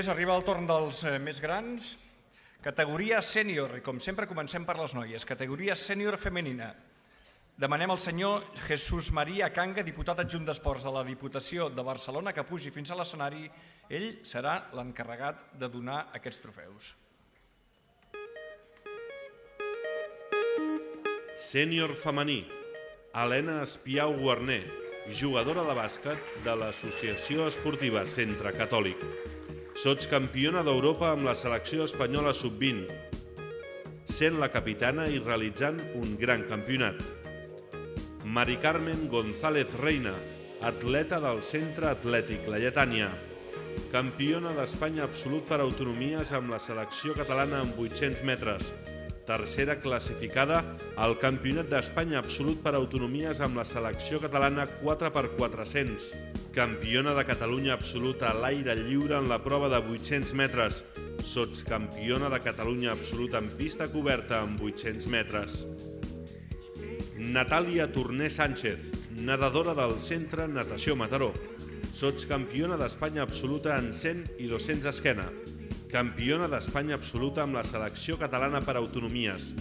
més, arriba el torn dels més grans. Categoria sènior, i com sempre comencem per les noies. Categoria sènior femenina. Demanem al senyor Jesús María Canga, diputat adjunt d'Esports de la Diputació de Barcelona, que pugi fins a l'escenari. Ell serà l'encarregat de donar aquests trofeus. Sènior femení, Helena Espiau Guarner, jugadora de bàsquet de l'Associació Esportiva Centre Catòlic. Sots campiona d'Europa amb la selecció espanyola sub-20, sent la capitana i realitzant un gran campionat. Mari Carmen González Reina, atleta del Centre Atlètic La Lletània, campiona d'Espanya absolut per autonomies amb la selecció catalana en 800 metres, tercera classificada al Campionat d'Espanya absolut per autonomies amb la selecció catalana 4x400, campiona de Catalunya absoluta a l'aire lliure en la prova de 800 metres, sotscampiona de Catalunya absoluta en pista coberta amb 800 metres. Natàlia Torner Sánchez, nedadora del Centre Natació Mataró, sotscampiona d'Espanya absoluta en 100 i 200 esquena, campiona d'Espanya absoluta amb la selecció catalana per autonomies,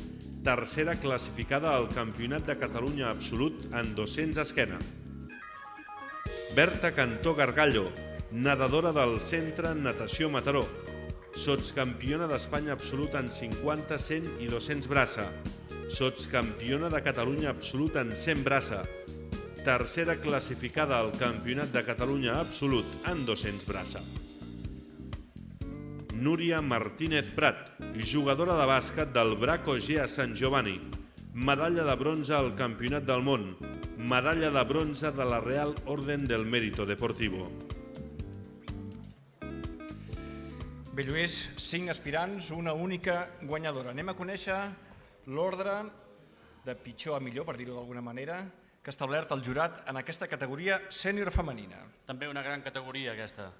tercera classificada al Campionat de Catalunya absolut en 200 esquena. Berta Cantó Gargallo, nedadora del Centre Natació Mataró, sotscampiona d'Espanya absoluta en 50, 100 i 200 braça, sotscampiona de Catalunya absoluta en 100 braça, tercera classificada al Campionat de Catalunya absolut en 200 braça. Núria Martínez Prat, jugadora de bàsquet del Braco Gea Sant Giovanni, medalla de bronze al Campionat del Món, medalla de bronze de la Real Orden del Mérito Deportivo. Bé, Lluís, 5 aspirants, una única guanyadora. Anem a conèixer l'ordre de pitjor a millor, per dir-ho d'alguna manera, que ha establert el jurat en aquesta categoria sènior femenina. També una gran categoria aquesta.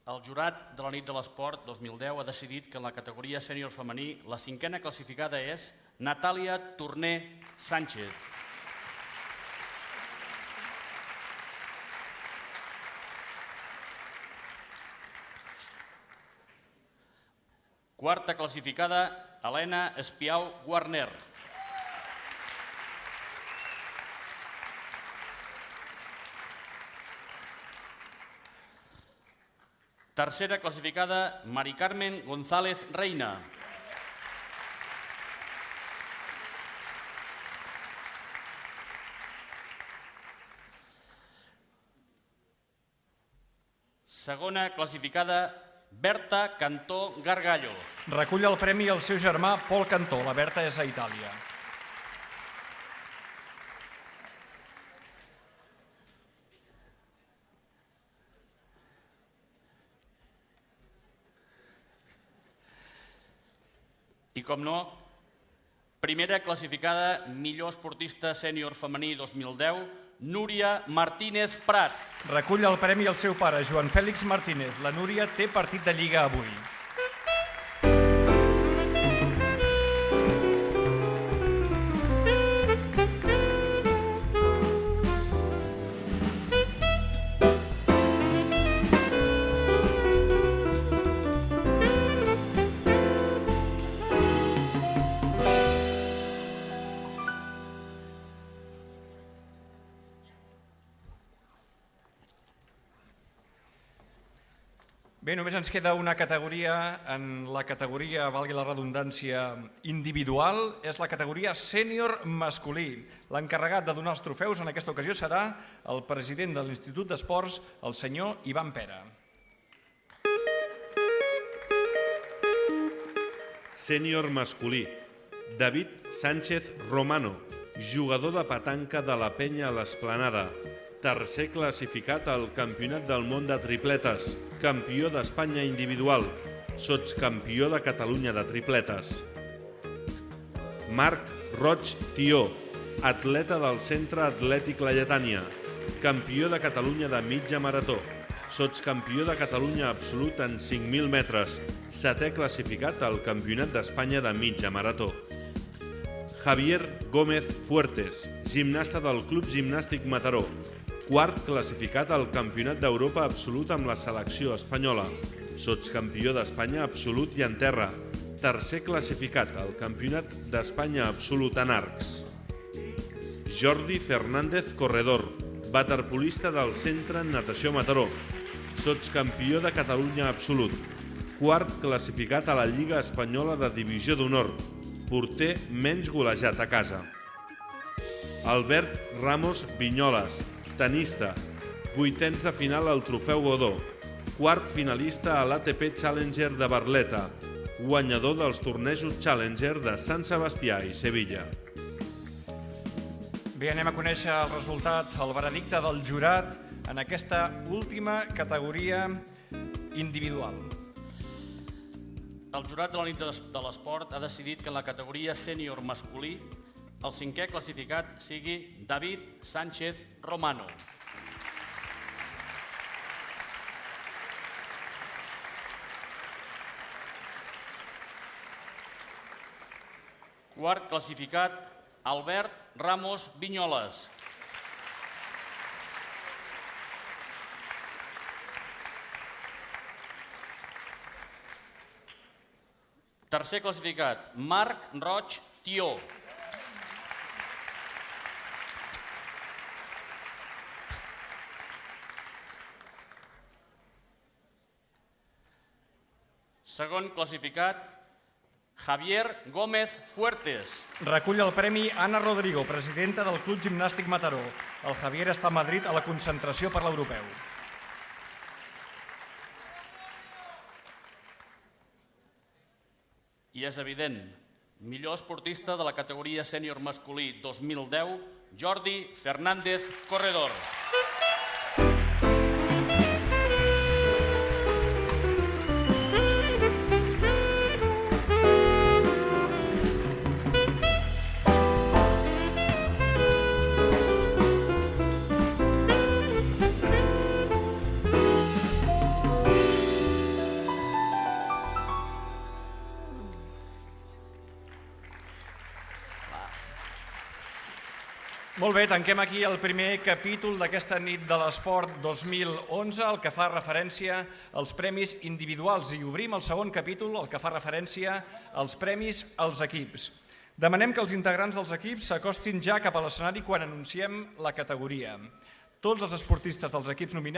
El jurat de la nit de l'esport 2010 ha decidit que en la categoria sènior femení la cinquena classificada és Natàlia Torner Sánchez. Quarta classificada, Helena Espiau Guarner. Tercera classificada, Mari Carmen González Reina. Segona classificada, Berta Cantó Gargallo. Recull el premi el seu germà Pol Cantó. La Berta és a Itàlia. I com no, primera classificada, millor esportista sènior femení 2010, Núria Martínez Prat. Recull el premi el seu pare, Joan Fèlix Martínez. La Núria té partit de Lliga avui. Bé, només ens queda una categoria, en la categoria, valgui la redundància, individual, és la categoria sènior masculí. L'encarregat de donar els trofeus en aquesta ocasió serà el president de l'Institut d'Esports, el senyor Ivan Pera. Sènior masculí, David Sánchez Romano, jugador de petanca de la Penya a l'Esplanada, tercer classificat al Campionat del Món de tripletes, campió d'Espanya individual, sotscampió de Catalunya de tripletes. Marc Roig Tió, atleta del Centre Atlètic La Lletània, campió de Catalunya de mitja marató, sotscampió de Catalunya absolut en 5.000 metres, setè classificat al Campionat d'Espanya de mitja marató. Javier Gómez Fuertes, gimnasta del Club Gimnàstic Mataró, quart classificat al Campionat d'Europa absolut amb la selecció espanyola, sotscampió d'Espanya absolut i en terra, tercer classificat al Campionat d'Espanya absolut en arcs. Jordi Fernández Corredor, waterpolista del Centre Natació Mataró, sotscampió de Catalunya absolut, quart classificat a la Lliga Espanyola de Divisió d'Honor, porter menys golejat a casa. Albert Ramos Vinyoles, tenista, vuitens de final al Trofeu Godó, quart finalista a l'ATP Challenger de Barletta, guanyador dels tornejos Challenger de Sant Sebastià i Sevilla. Bé, anem a conèixer el resultat, el veredicte del jurat en aquesta última categoria individual. El jurat de la nit de l'esport ha decidit que en la categoria sènior masculí el cinquè classificat sigui David Sánchez Romano. Quart classificat, Albert Ramos Vinyoles. Tercer classificat, Marc Roig Tió. Segon classificat, Javier Gómez Fuertes. Recull el premi Anna Rodrigo, presidenta del Club Gimnàstic Mataró. El Javier està a Madrid a la concentració per l'europeu. I és evident, millor esportista de la categoria sènior masculí 2010, Jordi Fernández Corredor. Molt bé, tanquem aquí el primer capítol d'aquesta nit de l'esport 2011, el que fa referència als premis individuals, i obrim el segon capítol, el que fa referència als premis als equips. Demanem que els integrants dels equips s'acostin ja cap a l'escenari quan anunciem la categoria. Tots els esportistes dels equips nominats